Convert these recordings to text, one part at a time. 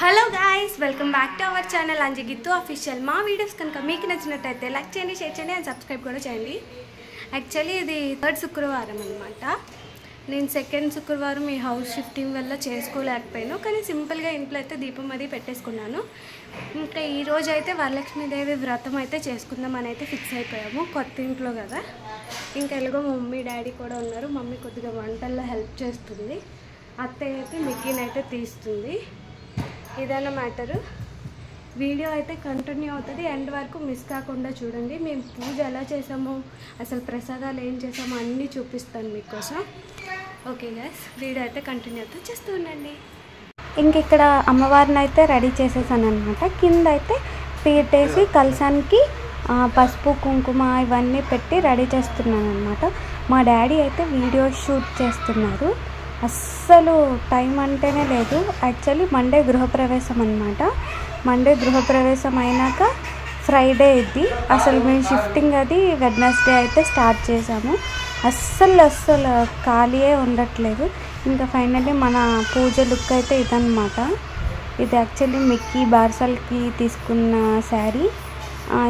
Hello guys, welcome back to our channel Anji Gittu official. మా videos కనుక మీకు నచ్చినట్టయితే లైక్ చేయండి, షేర్ చేయండి అండ్ సబ్స్క్రైబ్ కూడా చేయండి. యాక్చువల్లీ ఇది థర్డ్ శుక్రవారం అనమాట. నేను సెకండ్ శుక్రవారం ఈ హౌస్ షిఫ్టింగ్ వల్ల చేసుకోలేకపోయాను, కానీ సింపుల్గా ఇంట్లో అయితే దీపం అది పెట్టేసుకున్నాను. ఇంకా ఈరోజు అయితే వరలక్ష్మీదేవి వ్రతం అయితే చేసుకుందామని అయితే ఫిక్స్ అయిపోయాము, కొత్త ఇంట్లో కదా. ఇంకా ఎలాగో మమ్మీ డాడీ కూడా ఉన్నారు. మమ్మీ కొద్దిగా వంటల్లో హెల్ప్ చేస్తుంది, అత్తయ్య అయితే మిక్కీనైతే తీస్తుంది. ఇదన్న మ్యాటరు. వీడియో అయితే కంటిన్యూ అవుతుంది, ఎండ్ వరకు మిస్ కాకుండా చూడండి. మేము పూజ ఎలా చేసామో, అసలు ప్రసాదాలు ఏం చేసామో అన్నీ చూపిస్తాను మీకోసం. ఓకే గైస్, వీడియో అయితే కంటిన్యూ అవుతుంది, చేస్తూ ఉండండి. ఇంక ఇక్కడ అమ్మవారిని అయితే రెడీ చేసేసాను అనమాట. కింద అయితే పీటేసి కలసానికి పసుపు కుంకుమ ఇవన్నీ పెట్టి రెడీ చేస్తున్నాను అనమాట. మా డాడీ అయితే వీడియో షూట్ చేస్తున్నారు. అస్సలు టైం అంటేనే లేదు. యాక్చువల్లీ మండే గృహప్రవేశం అనమాట. మండే గృహప్రవేశం అయినాక ఫ్రైడే ఇది. అసలు మేము షిఫ్టింగ్ అది వెడ్నెస్డే అయితే స్టార్ట్ చేసాము. అస్సలు ఖాళీయే ఉండట్లేదు. ఇంకా ఫైనల్లీ మన పూజ లుక్ అయితే ఇదన్నమాట. ఇది యాక్చువల్లీ మిక్కీ బార్సల్కి తీసుకున్న శారీ.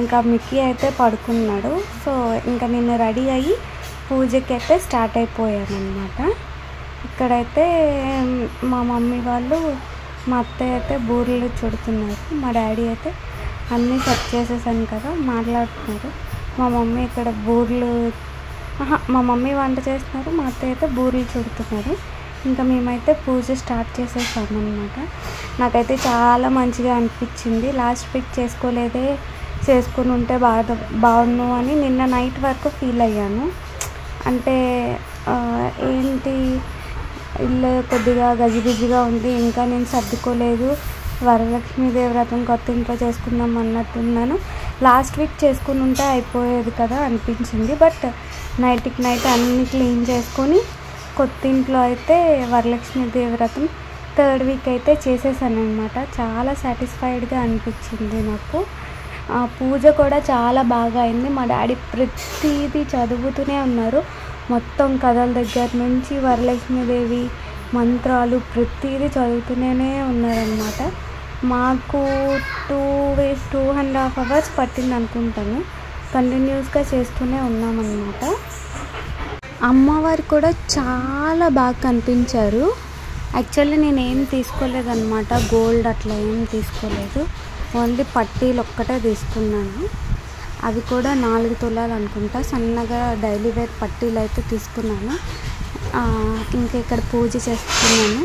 ఇంకా మిక్కీ అయితే పడుకున్నాడు. సో ఇంకా నేను రెడీ అయ్యి పూజకి అయితే స్టార్ట్ అయిపోయాను అనమాట. ఇక్కడైతే మా మమ్మీ వాళ్ళు, మా అత్తయ్య అయితే బూరెలు చుడుతున్నారు. మా డాడీ అయితే అన్నీ సెట్ చేసేసాను కదా మాట్లాడుతున్నారు. మా మమ్మీ ఇక్కడ మా మమ్మీ వంట చేస్తున్నారు, మా అత్తయ్య అయితే బూరెలు చుడుతున్నారు. ఇంకా మేమైతే పూజ స్టార్ట్ చేసేసాము అనమాట. నాకైతే చాలా మంచిగా అనిపించింది. లాస్ట్ వీక్ చేసుకొని ఉంటే బాగుండు అని నిన్న నైట్ వరకు ఫీల్ అయ్యాను. అంటే ఏంటి, ఇల్లు కొద్దిగా గజిబిజిగా ఉంది, ఇంకా నేను సర్దుకోలేదు. వరలక్ష్మీదేవి వ్రతం కొత్త ఇంట్లో చేసుకుందాం అన్నట్టున్నాను. లాస్ట్ వీక్ చేసుకుని ఉంటే అయిపోయేది కదా అనిపించింది. బట్ నైట్కి నైట్ అన్నీ క్లీన్ చేసుకొని కొత్త ఇంట్లో అయితే వరలక్ష్మీదేవి వ్రతం థర్డ్ వీక్ అయితే చేసేసాను అనమాట. చాలా సాటిస్ఫైడ్గా అనిపించింది నాకు. పూజ కూడా చాలా బాగా అయింది. మా డాడీ ప్రతిదీ చదువుతూనే ఉన్నారు. మొత్తం కథల దగ్గర నుంచి వరలక్ష్మీదేవి మంత్రాలు ప్రతిదీ చదువుతూనే ఉన్నారనమాట. మాకు 2.5 hours పట్టింది అనుకుంటాను. కంటిన్యూస్గా చేస్తూనే ఉన్నామన్నమాట. అమ్మవారు కూడా చాలా బాగా కనిపించారు. యాక్చువల్లీ నేను ఏం తీసుకోలేదన్నమాట, గోల్డ్ అట్లా ఏం తీసుకోలేదు. ఓన్లీ పట్టీలు ఒక్కటే తీసుకున్నాను. అవి కూడా 4 తులాలు అనుకుంటా, సన్నగా డైలీ వేర్ పట్టీలు అయితే తీసుకున్నాను. ఇంకా ఇక్కడ పూజ చేస్తున్నాను.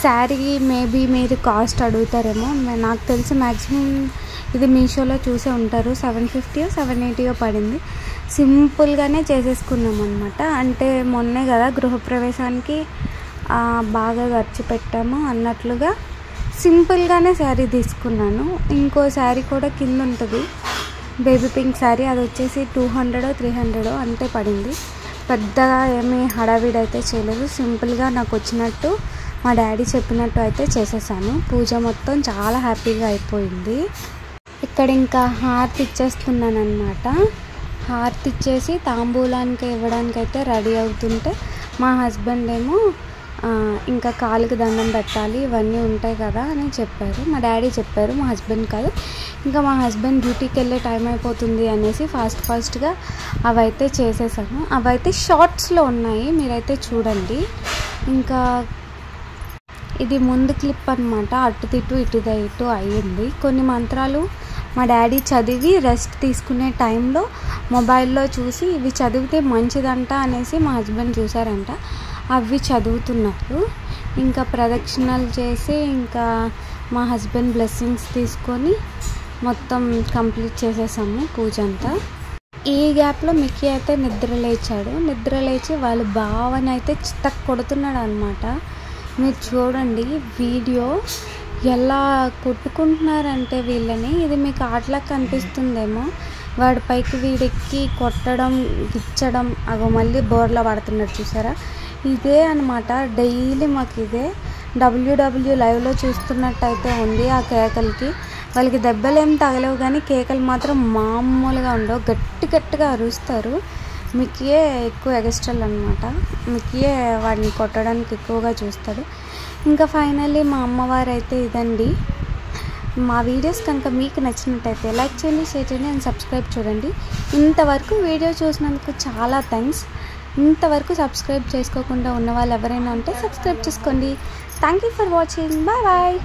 శారీ మేబీ మీరు కాస్ట్ అడుగుతారేమో. నాకు తెలిసి మ్యాక్సిమం ఇది మీషోలో చూసే ఉంటారు. 750 780 పడింది. సింపుల్గానే చేసేసుకున్నాం అనమాట. అంటే మొన్నే కదా గృహప్రవేశానికి బాగా ఖర్చు పెట్టాము అన్నట్లుగా సింపుల్గానే శారీ తీసుకున్నాను. ఇంకో శారీ కూడా కింద ఉంటుంది, బేబీ పింక్ శారీ. అది వచ్చేసి 200 300 అంతే పడింది. పెద్దగా ఏమీ హడావిడి అయితే చేయలేదు. సింపుల్గా నాకు వచ్చినట్టు మా డాడీ చెప్పినట్టు అయితే చేసేసాను. పూజ మొత్తం చాలా హ్యాపీగా అయిపోయింది. ఇక్కడ ఇంకా హారతి ఇచ్చేస్తున్నాను అనమాట. హారతి ఇచ్చేసి తాంబూలానికి ఇవ్వడానికి అయితే రెడీ అవుతుంటే మా హస్బెండ్ ఏమో ఇంకా కాలుకి దండం పెట్టాలి ఇవన్నీ ఉంటాయి కదా అని చెప్పారు. మా డాడీ చెప్పారు, మా హస్బెండ్ కాదు. ఇంకా మా హస్బెండ్ డ్యూటీకి వెళ్ళే టైం అయిపోతుంది అనేసి ఫాస్ట్గా అవైతే చేసేసాను. అవైతే షార్ట్స్లో ఉన్నాయి, మీరైతే చూడండి. ఇంకా ఇది ముందు క్లిప్ అనమాట. అటు ఇటు అయ్యింది. కొన్ని మంత్రాలు మా డాడీ చదివి రెస్ట్ తీసుకునే టైంలో మొబైల్లో చూసి ఇవి చదివితే మంచిదంట అనేసి మా హస్బెండ్ చూసారంట. అవి చదువుతున్నారు. ఇంకా ప్రదక్షిణలు చేసి ఇంకా మా హస్బెండ్ బ్లెస్సింగ్స్ తీసుకొని మొత్తం కంప్లీట్ చేసేసాము పూజ అంతా. ఈ గ్యాప్లో మిక్కీ అయితే నిద్ర లేచి వాళ్ళ బావని అయితే చిత్తకు కొడుతున్నాడు అనమాట. మీరు చూడండి వీడియో ఎలా కొట్టుకుంటున్నారంటే వీళ్ళని. ఇది మీకు ఆటలా కనిపిస్తుందేమో. వాడి పైకి వీడెక్కి కొట్టడం గిచ్చడం, అగో మళ్ళీ బోర్లా పడుతున్నాడు చూసారా. ఇదే అనమాట డైలీ మాకు ఇదే. WW లైవ్లో చూస్తున్నట్టయితే ఉంది. ఆ కేకలకి వాళ్ళకి దెబ్బలు ఏం తగలేవు, కానీ కేకలు మాత్రం మామూలుగా ఉండవు. గట్టిగా అరుస్తారు. మిక్కీయే ఎక్కువ ఎగస్ట్రల్ అనమాట. మిక్కీయే వాడిని కొట్టడానికి ఎక్కువగా చూస్తాడు. ఇంకా ఫైనల్లీ మా అమ్మవారు అయితే ఇదండి. మా వీడియోస్ కనుక మీకు నచ్చినట్టయితే లైక్ చేయండి, షేర్ చేయండి అండ్ సబ్స్క్రైబ్ చూడండి. ఇంతవరకు వీడియో చూసినందుకు చాలా థ్యాంక్స్. ఇంతవరకు సబ్స్క్రైబ్ చేసుకోకుండా ఉన్న వాళ్ళు ఎవరైనా ఉంటే సబ్స్క్రైబ్ చేసుకోండి. Thank you for watching. Bye bye.